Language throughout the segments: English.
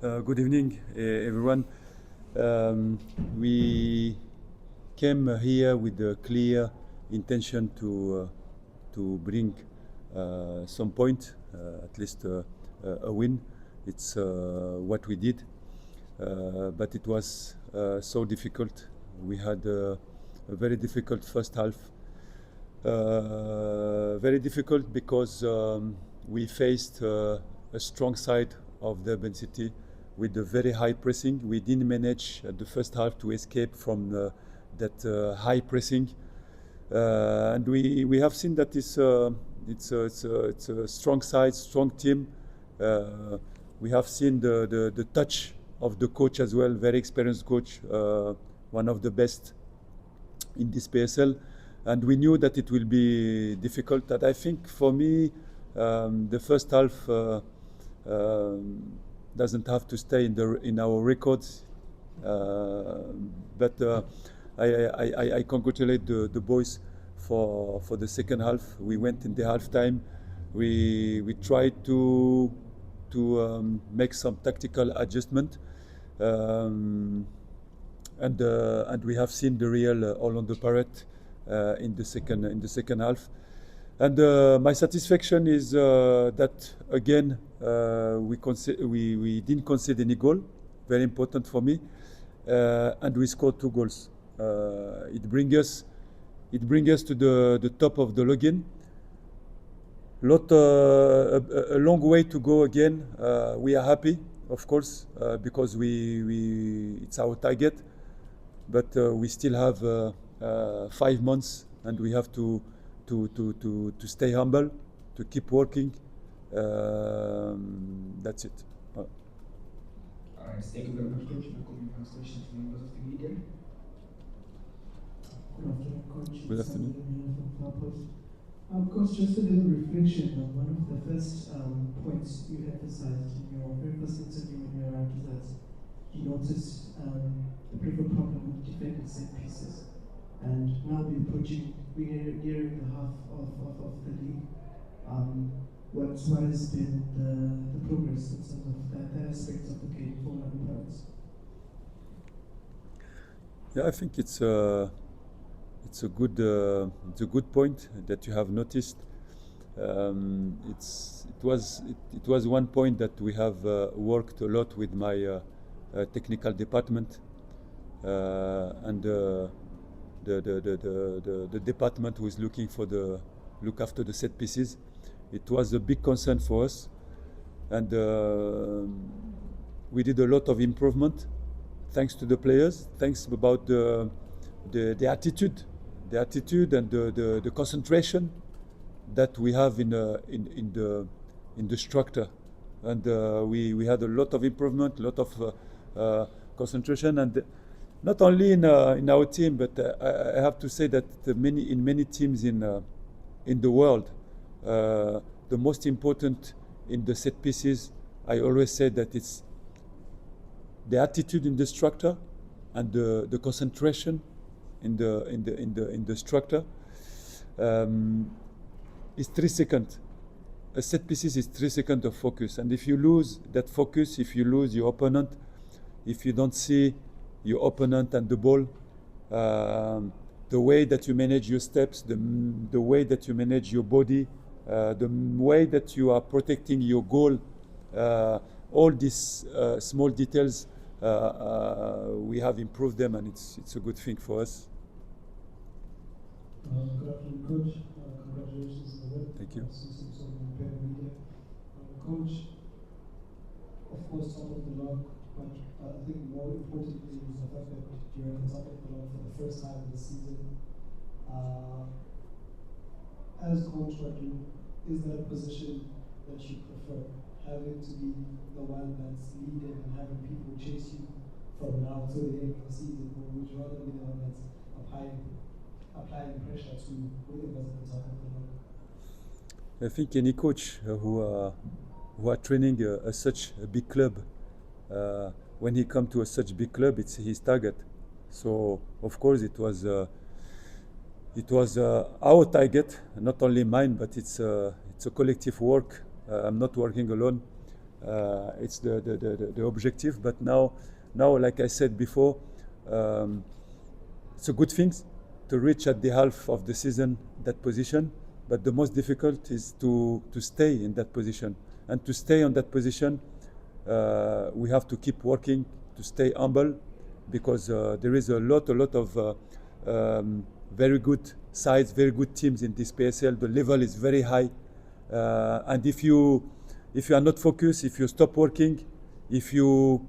Good evening, everyone. We came here with a clear intention to bring some point, at least a win. It's what we did, but it was so difficult. We had a very difficult first half. Very difficult because we faced a strong side of the Durban City with the very high pressing. We didn't manage at the first half to escape from that high pressing, and we have seen that it's a strong side, strong team. We have seen the touch of the coach as well, very experienced coach, one of the best in this PSL. And we knew that it will be difficult. And I think for me, the first half doesn't have to stay in our records. But I congratulate the boys for the second half. We went in the halftime. We tried to make some tactical adjustment. And we have seen the real Orlando Pirates in the second half, and my satisfaction is that again we didn't concede any goal, very important for me, and we scored 2 goals. It brings us to the top of the login. A long way to go again. We are happy, of course, because it's our target, but we still have 5 months, and we have to stay humble, to keep working. That's it. All right, thank you very much, Coach. Congratulations to members of the media. Good afternoon, Coach. Good afternoon. Coach, just a little reflection on one of the first points you emphasized in your very first interview when you arrived, is that you noticed the bigger problem with defending set pieces. And now we're nearing the half of the league. What has been the progress in terms of that aspect of the game for the Pirates? Yeah, I think it's a good point that you have noticed. It was one point that we have worked a lot with my technical department, and the department who is look after the set pieces. It was a big concern for us, and we did a lot of improvement thanks to the players, thanks about the attitude and the concentration that we have in the structure, and we had a lot of improvement, a lot of concentration, and not only in our team, but I have to say that in many teams in the world, the most important in the set pieces, I always say that it's the attitude in the structure and the concentration in the structure. It's 3 seconds. A set pieces is 3 seconds of focus, and if you lose that focus, if you lose your opponent, if you don't see your opponent and the ball, the way that you manage your steps, the way that you manage your body, the way that you are protecting your goal, all these small details, we have improved them, and it's a good thing for us. Good afternoon, Coach. Congratulations on the win. Thank you. Coach, of course, top of the log, but I think more importantly is the fact that you're at the top of the log for the first time in the season. As coach, is that a position that you prefer, having to be the one that's leading and having people chase you from now till the end of the season, or would you rather be the one that's applying pressure to whoever's at the top of the log? I think any coach who are training such a big club, when he come to such big club, it's his target. So of course it was our target, not only mine, but it's a collective work. I'm not working alone. It's the objective. But now, like I said before, it's a good thing to reach at the half of the season that position. But the most difficult is to stay in that position. And to stay on that position, we have to keep working, to stay humble, because there is a lot of very good sides, very good teams in this PSL. The level is very high, and if you are not focused, if you stop working, if you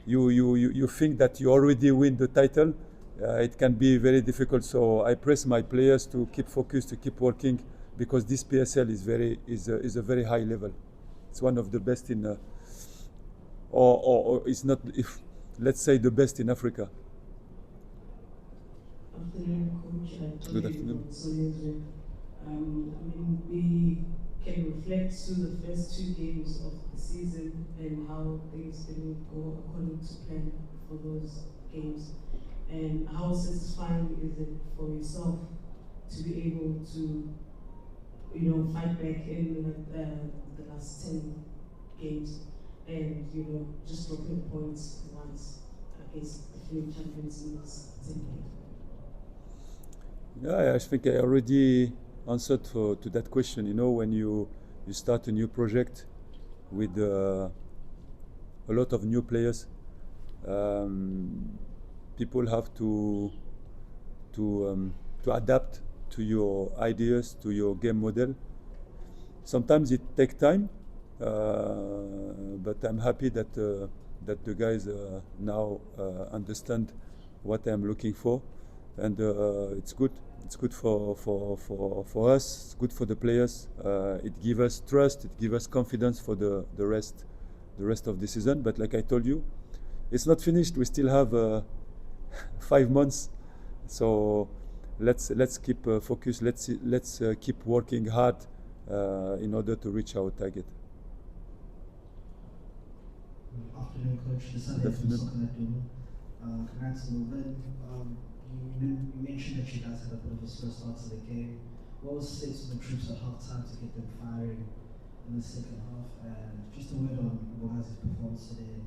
think that you already win the title, it can be very difficult. So I press my players to keep focused, to keep working, because this PSL is a very high level. It's one of the best in, or it's not, if let's say, the best in Africa. Afternoon, Coach. Good afternoon. I mean, we can reflect to the first 2 games of the season and how things didn't go according to plan for those games. And how satisfying is it for yourself to be able to, fight back in the last 10 games and, just dropping points once against the defending champions in this 10 games? Yeah, I think I already answered to that question. When you start a new project with a lot of new players, people have to adapt to your ideas, to your game model. Sometimes it takes time, but I'm happy that the guys now understand what I'm looking for, and it's good. It's good for us. It's good for the players. It gives us trust. It gives us confidence for the rest of the season. But like I told you, it's not finished. We still have 5 months. So let's keep focused. Let's keep working hard in order to reach our target. Afternoon, Coach. This is Afternoon. Congrats on the win. You mentioned that you guys had a bit of a slow start to the game. What was said to the troops at half time to get them firing in the second half? And just a word on Mbokazi's performance today.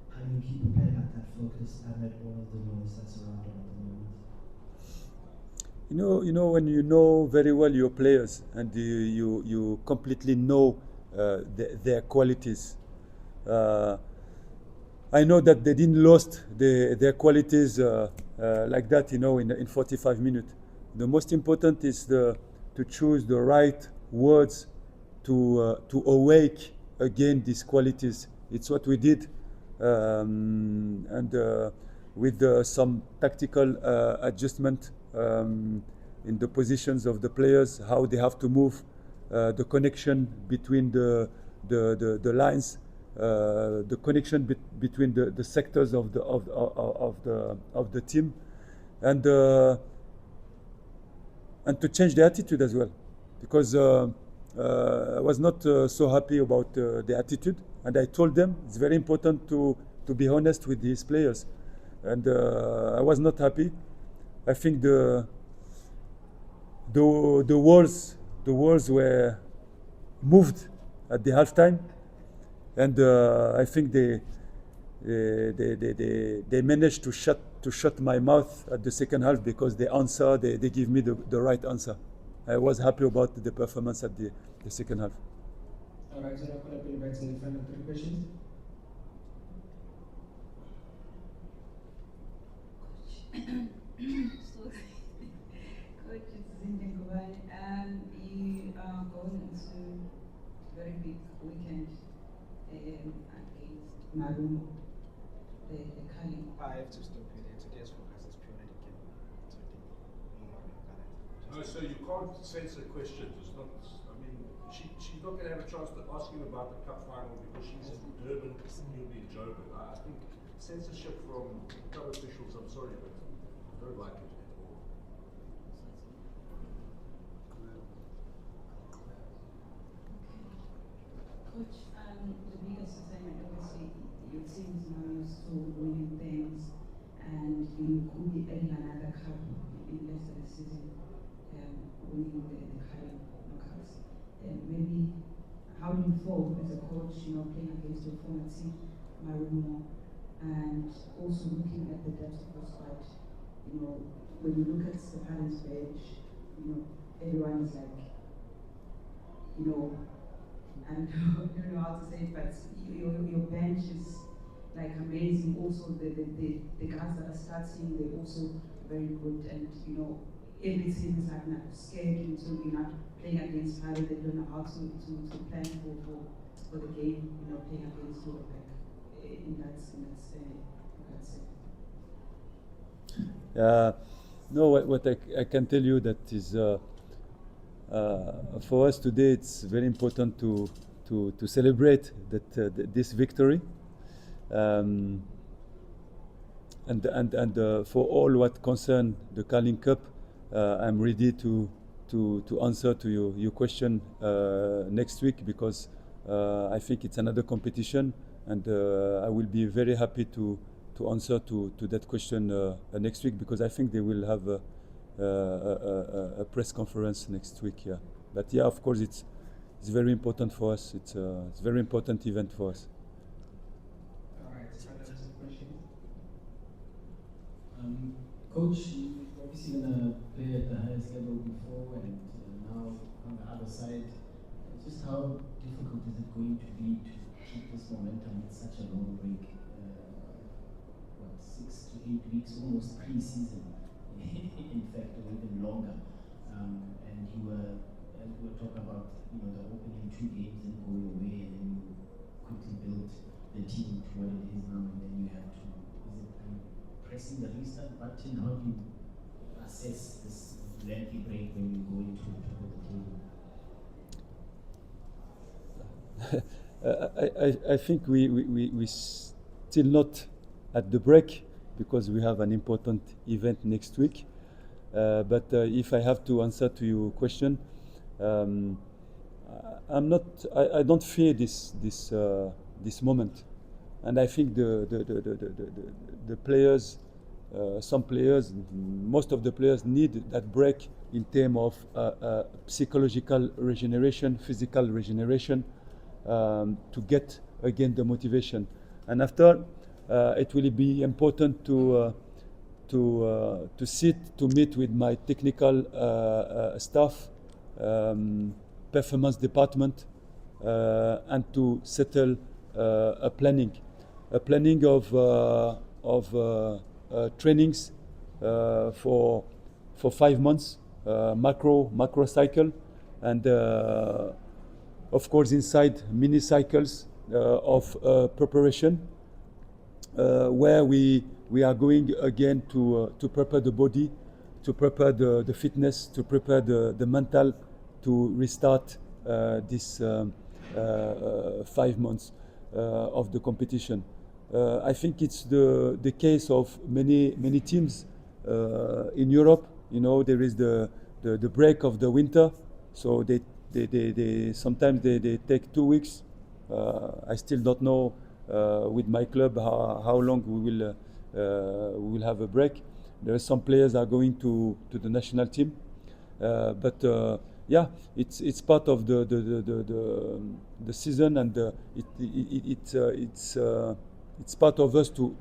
How do you keep preparing at that focus amid all of the noise that's around him at the moment? When you know very well your players and you completely know their qualities. I know that they didn't lost their qualities like that, in 45 minutes. The most important is to choose the right words to awake again these qualities. It's what we did, and with some tactical adjustment in the positions of the players, how they have to move, the connection between the lines. The connection between the sectors of the team, and to change the attitude as well, because I was not so happy about the attitude, and I told them it's very important to be honest with these players, and I was not happy. I think the walls were moved at the halftime. And I think they managed to shut my mouth at the second half, because they give me the right answer. I was happy about the performance at the second half. All right, so I'm going to bring back to the final 3 questions. Coach, it's Zindengubane. You are going into very big weekend against Marumo, the Kali. I have to stop you there. Today's focus is purely the game. No, so you can't censor questions. It's not. I mean, she's not going to have a chance to ask you about the cup final because she's in Durban. You'll be in Joburg. I think censorship from club officials. I'm sorry, but I don't like it at all. Coach, the biggest assignment, obviously, your team is now used to winning things, and you could be adding another cup in less than a season, winning the current knockouts. Maybe how do you feel as a coach, playing against your former team, Marumo, and also looking at the depth of the squad? When you look at the Palace bench, everyone is like, I don't know how to say it, but your bench is like amazing. Also, the guys that are starting, they're also very good, and every team is like scared into playing against Palace. They don't know how to plan for the game. Playing against you, like in that No, what I can tell you that is for us today, it's very important to celebrate this victory, and for all what concern the Carling Cup, I'm ready to answer to your question next week, because I think it's another competition, and I will be very happy to answer to that question next week, because I think they will have a press conference next week. Yeah, but yeah, of course it's very important for us. It's a very important event for us. All right, so that's the question. Coach, you've obviously been a player at the highest level before, and now on the other side, just how difficult is it going to be to keep this momentum with such a long break? 6 to 8 weeks, almost pre-season, in fact, or even longer. And you were, as we were talking about, the opening 2 games and going away, and then you quickly built the team to what it is now, and then you have to, pressing the restart button? How do you assess this lengthy break when you go into the top of the table? I think we still not at the break, because we have an important event next week. But if I have to answer to your question, I don't fear this moment, and I think the players, some players, most of the players need that break in terms of psychological regeneration, physical regeneration, to get again the motivation. And after, it will be important to meet with my technical staff, performance department, and to settle a planning of trainings for 5 months, macro cycle, and of course inside mini cycles of preparation, where we are going again to prepare the body, to prepare the fitness, to prepare the mental, to restart this 5 months of the competition. I think it's the case of many teams in Europe. There is the break of the winter, so they sometimes they take 2 weeks. I still don't know with my club how long we will have a break. There are some players are going to the national team, but yeah, it's part of the season, and it's part of us to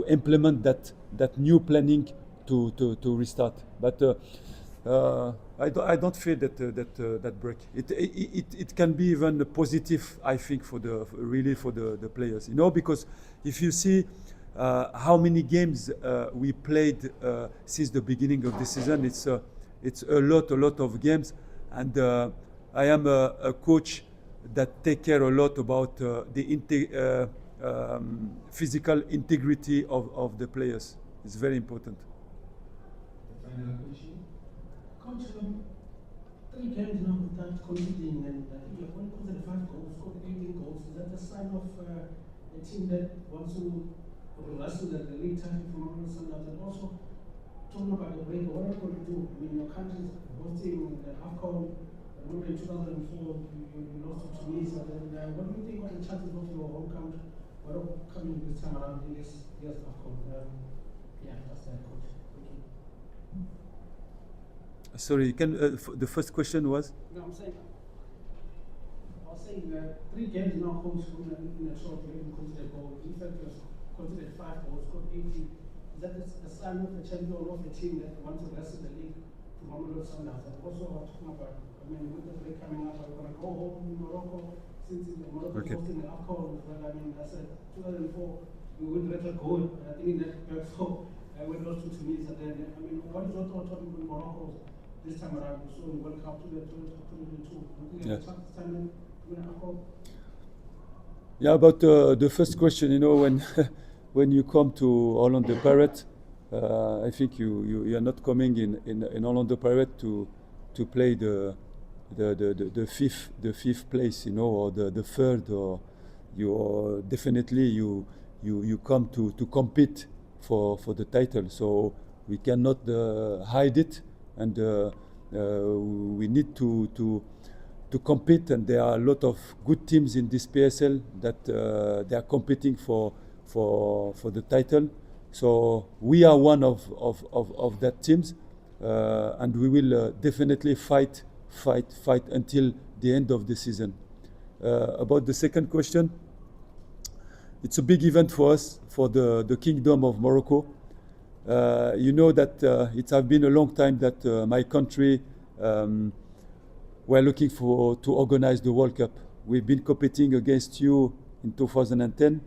implement that new planning to restart. But I don't fear that break. It can be even positive, I think, for the players. Because if you see how many games we played since the beginning of the season, it's a lot of games, and I am a coach that take care a lot about the physical integrity of the players. It's very important. The final question. Coach, 3 games now without conceding, and you have only conceded 5 goals, scored 18 goals. Is that a sign of a team that wants to wrestle the league title from one side? And also, talking about the break, what are you going to do? I mean, your country is hosting the AFCON. I remember in 2004, you lost to Tunisia. Then, what do you think of the chances of your home country? What are coming this time around in this year's AFCON? Yeah, that's that, coach. Thank you. Sorry, the first question was? No, I'm saying, was saying that 3 games now, coach, in a short, you even considered goal. In fact, you considered 5 goals, scored 18. Is that a sign of a champion of a team that wants to rest in the league to Mamelodi Sundowns? And also, talking about, I mean, with the break coming up, are we going to go home in Morocco? Since Morocco is hosting the AFCON as well. I mean, I said 2004, we win record goal. I think that back so when those 2 teams are there. I mean, what is your thought on Morocco this time around? So we World Cup to the 2022. Yeah. This time to win AFCON? Yeah, about the first question, you know, when when you come to Orlando Pirates, I think you are not coming in Orlando Pirates to play the fifth place, you know, or the third, or you definitely you come to compete for the title. So we cannot hide it, and we need to compete. And there are a lot of good teams in this PSL that they are competing for the title. So we are one of that teams, and we will definitely fight until the end of the season. About the second question, it's a big event for us, for the Kingdom of Morocco. You know that it has been a long time that my country were looking to organize the World Cup. We've been competing against you in 2010,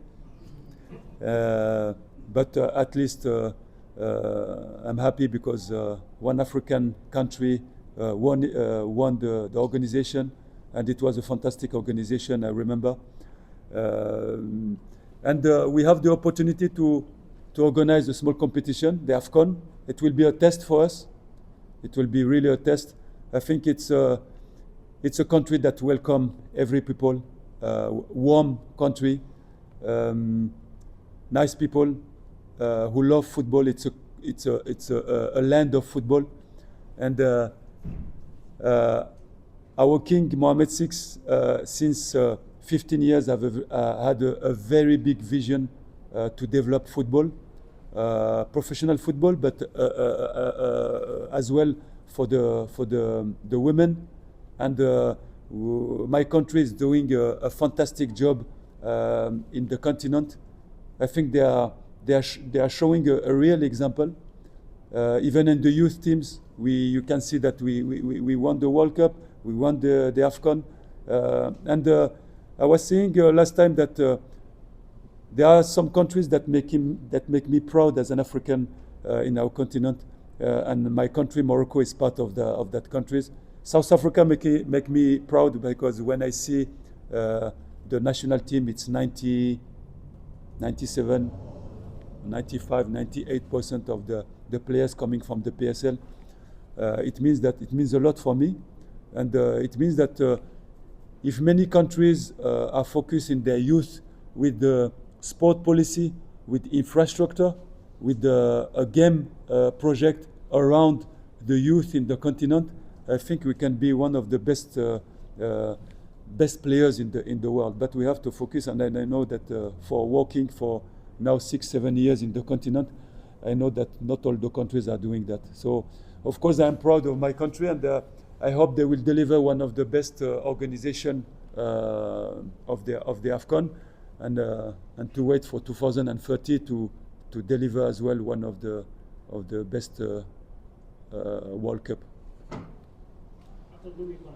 but at least I'm happy because one African country won the organization, and it was a fantastic organization, I remember. And we have the opportunity to organize a small competition, the AFCON. It will be a test for us. It will be really a test. I think it's a country that welcome every people, warm country, nice people who love football. It's a land of football, and our King Mohammed VI, since 15 years, have had a very big vision to develop football, professional football, but as well for the women. And my country is doing a fantastic job in the continent. I think they are showing a real example. Even in the youth teams, you can see that we won the World Cup, we won the AFCON, and I was saying last time that there are some countries that make me proud as an African in our continent, and my country, Morocco, is part of that countries. South Africa make me proud because when I see the national team, it's 90, 97, 95, 98% of the players coming from the PSL. It means a lot for me, and it means that if many countries are focused in their youth with the sport policy, with infrastructure, with a game project around the youth in the continent, I think we can be one of the best players in the world. But we have to focus, and I know that for working for now 6-7 years in the continent, I know that not all the countries are doing that. So, of course, I'm proud of my country, and I hope they will deliver one of the best organization of the AFCON, and to wait for 2030 to deliver as well one of the best World Cup.